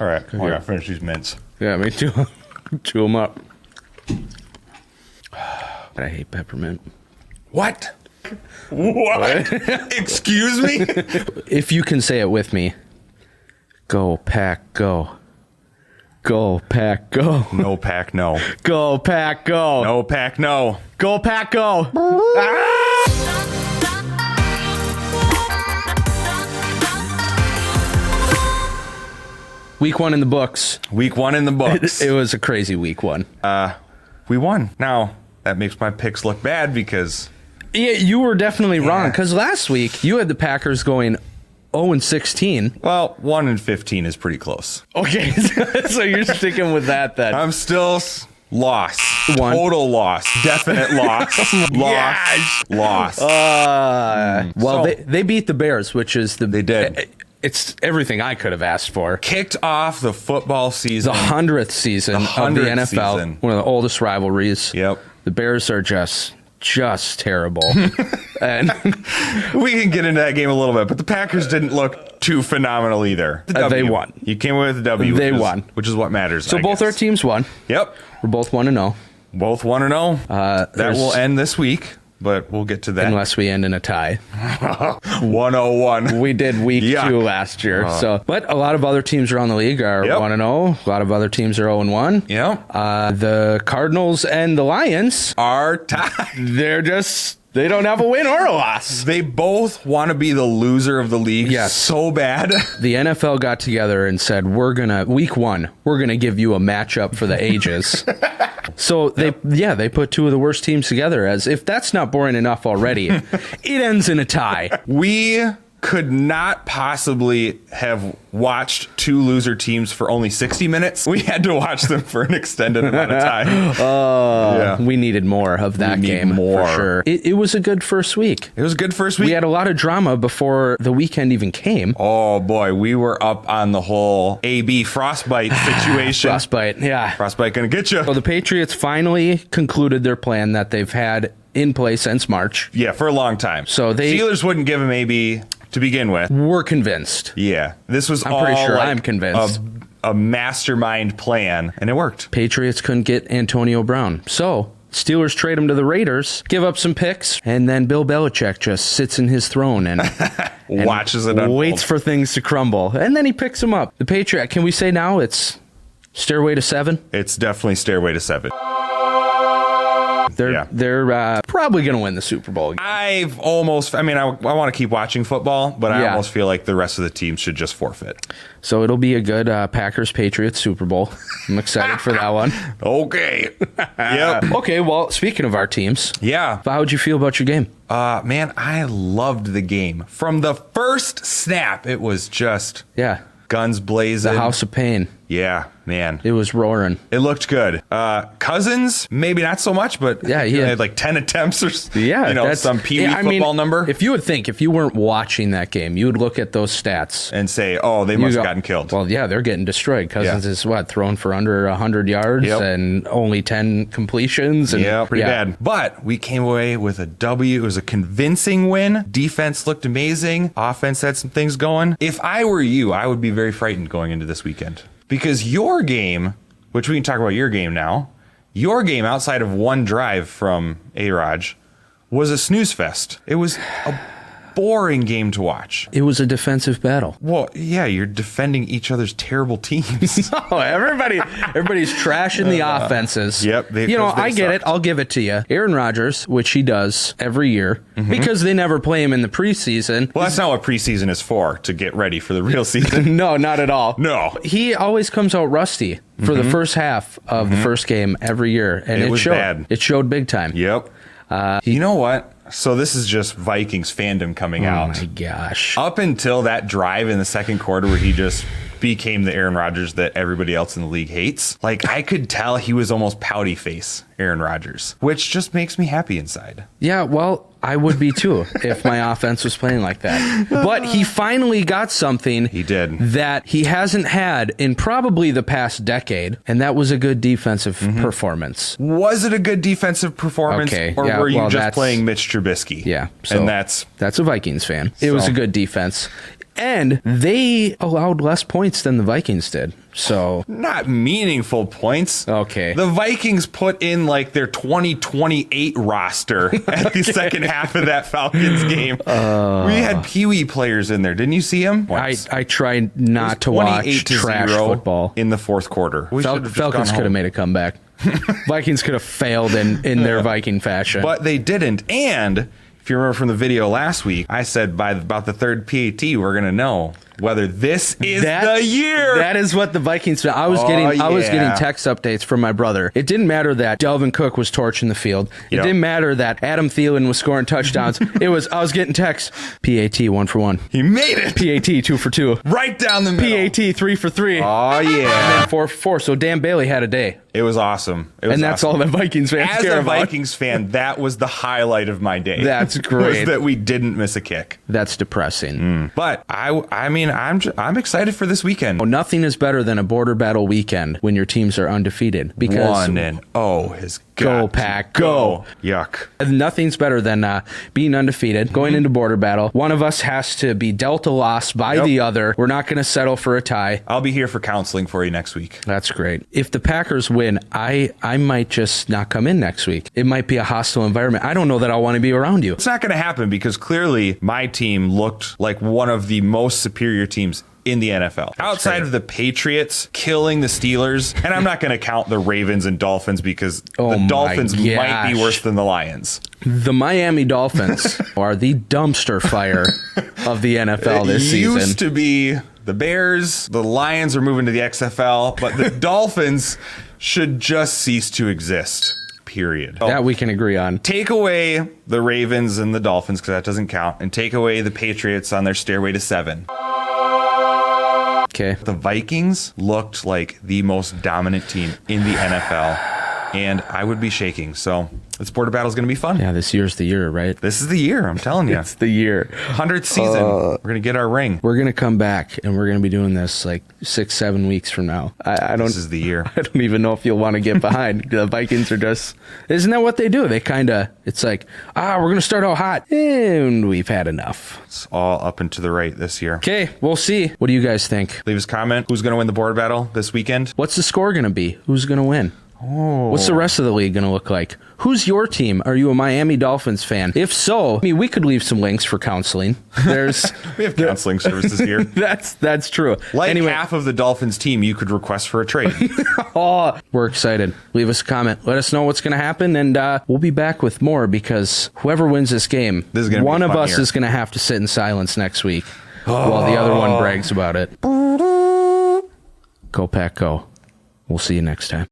All right. I gotta finish these mints. Yeah, me too. Chew them up. But I hate peppermint. What? What? Excuse me? If you can say it with me. Go, Pack, go. Go, Pack, go. No, Pack, no. Go, Pack, go. No, Pack, no. Go, Pack, go. Week 1 in the books. Week 1 in the books. It was a crazy week 1. We won. Now, that makes my picks look bad because... Yeah, you were definitely wrong, because last week you had the Packers going 0-16. Well, 1-15 is pretty close. Okay, so you're sticking with that then. I'm still lost. One. Total loss. Definite loss. Loss. Well, So- they beat the Bears, which is the... They did. It's everything I could have asked for. Kicked off the football season. The 100th season of the 100th NFL. season. One of the oldest rivalries. Yep. The Bears are just terrible. And We can get into that game a little bit, but the Packers didn't look too phenomenal either. The They W. won. You came away with a W. They which is- won. Which is what matters. so I both guess. our teams won. Yep. We're both 1-0. Both 1-0. That there's- will end this week, but we'll get to that. Unless we end in a tie. 101. We did week Yuck. 2 last year. But a lot of other teams around the league are Yep. 1-0. A lot of other teams are 0-1. Yep. The Cardinals and the Lions, Our tie. they don't have a win or a loss. They both want to be the loser of the league Yes. so bad. The NFL got together and said, week 1, we're going to give you a matchup for the ages. So they put 2 of the worst teams together. As if that's not boring enough already, it ends in a tie. We could not possibly have watched 2 loser teams for only 60 minutes. We had to watch them for an extended amount of time. We needed more of that need game more. for sure. It was a good first week. It was a good first week. We had a lot of drama before the weekend even came. Oh boy, we were up on the whole AB frostbite situation. Frostbite, yeah. Frostbite gonna get you. So the Patriots finally concluded their plan that they've had in place since March. Yeah, for a long time. So they- Steelers wouldn't give him AB to begin with. We're convinced. Yeah, this was I'm pretty sure like I'm convinced. a mastermind plan, and it worked. Patriots couldn't get Antonio Brown. So Steelers trade him to the Raiders, give up some picks, and then Bill Belichick just sits in his throne and Watches it unfold. waits for things to crumble. And then he picks him up. The Patriot, can we say now it's Stairway to 7? It's definitely Stairway to 7. They're probably going to win the Super Bowl. I want to keep watching football, but I Yeah. almost feel like the rest of the team should just forfeit. So it'll be a good Packers-Patriots Super Bowl. I'm excited for that one. Okay. Yep. Okay, well, speaking of our teams, Yeah. how'd you feel about your game? Man, I loved the game. From the first snap, it was just Yeah, guns blazing. the House of Pain. Yeah, man. It was roaring. It looked good. Cousins, maybe not so much, but Yeah, he he had had like 10 attempts or that's some Pee-wee football number If you would think, if you weren't watching that game, you would look at those stats. and say, oh, they must have gotten killed. Well, yeah, they're getting destroyed. Cousins is thrown for under 100 yards Yep. and only 10 completions. And, Yeah, pretty bad. But we came away with a W. It was a convincing win. Defense looked amazing. Offense had some things going. If I were you, I would be very frightened going into this weekend. Because your game, which we can talk about your game now, your game outside of one drive from A-Raj was a snooze fest. It was a boring game to watch. It was a defensive battle. Well, yeah, you're defending each other's terrible teams. Oh, everybody's trashing the offenses. Yep, I get sucked. it. I'll give it to you. Aaron Rodgers, which he does every year, because they never play him in the preseason. Well, that's not what preseason is for, to get ready for the real season. No, not at all. No. He always comes out rusty for the first half of the first game every year, and It was showed. bad. It showed big time. Yep. You know what? So this is just Vikings fandom coming Oh out. my gosh. Up until that drive in the second quarter where he just became the Aaron Rodgers that everybody else in the league hates. Like, I could tell he was almost pouty face Aaron Rodgers, which just makes me happy inside. Yeah, well, I would be too if my offense was playing like that. But he finally got something He did. that he hasn't had in probably the past decade, and that was a good defensive performance. Was it a good defensive performance? Okay, Or yeah, were you well, just that's- playing Mitch Trubisky? Yeah. And that's... a Vikings fan. It was So- a good defense. And they allowed less points than the Vikings did. So not meaningful points. Okay. The Vikings put in like their 2028 roster at the second half of that Falcons game. We had Pee Wee players in there. Didn't you see them? I try not to watch trash football in the fourth quarter. Falcons could have made a comeback. Vikings could have failed in their Viking fashion. But they didn't. And if you remember from the video last week, I said by about the third PAT, we're going to know whether this is the year. That is what the Vikings. I was getting text updates from my brother. It didn't matter that Delvin Cook was torching the field. It didn't matter that Adam Thielen was scoring touchdowns. I was getting texts. PAT 1 for 1. He made it. PAT 2 for 2. Right down the middle. PAT 3 for 3. Oh yeah. And then 4 for 4. So Dan Bailey had a day. It was awesome. And that's all the Vikings fans care about. As a Vikings fan, that was the highlight of my day. That's great. Was that we didn't miss a kick. That's depressing. But I mean, I'm excited for this weekend. Nothing is better than a border battle weekend when your teams are undefeated. Because 1-0 has go Pack, go. Yuck. Nothing's better than being undefeated, going into border battle. One of us has to be dealt a loss by the other. We're not going to settle for a tie. I'll be here for counseling for you next week. That's great. If the Packers win, I might just not come in next week. It might be a hostile environment. I don't know that I'll want to be around you. It's not going to happen because clearly my team looked like one of the most superior teams in the NFL. Outside of the Patriots killing the Steelers, and I'm not going to count the Ravens and Dolphins because the Dolphins might be worse than the Lions. The Miami Dolphins are the dumpster fire of the NFL this season. It used to be the Bears, the Lions are moving to the XFL, but the Dolphins should just cease to exist. Period. That we can agree on. Take away the Ravens and the Dolphins because that doesn't count, and take away the Patriots on their stairway to 7. Okay. The Vikings looked like the most dominant team in the NFL, and I would be shaking. So this border battle is going to be fun. Yeah, this year's the year, right? This is the year. I'm telling you. It's the year. 100th season. We're going to get our ring. We're going to come back, and we're going to be doing this like 6-7 weeks from now. This is the year. I don't even know if you'll want to get behind. The Vikings are just... Isn't that what they do? They kind of... It's like, we're going to start out hot, and we've had enough. It's all up and to the right this year. Okay, we'll see. What do you guys think? Leave us a comment. Who's going to win the border battle this weekend? What's the score going to be? Who's going to win? What's the rest of the league going to look like? Who's your team? Are you a Miami Dolphins fan? If so, I mean, we could leave some links for counseling. We have counseling services here. That's true. Anyway, half of the Dolphins team, you could request for a trade. We're excited. Leave us a comment. Let us know what's going to happen, and we'll be back with more because whoever wins this game, one of us is going to have to sit in silence next week while the other one brags about it. Go Pack, go. We'll see you next time.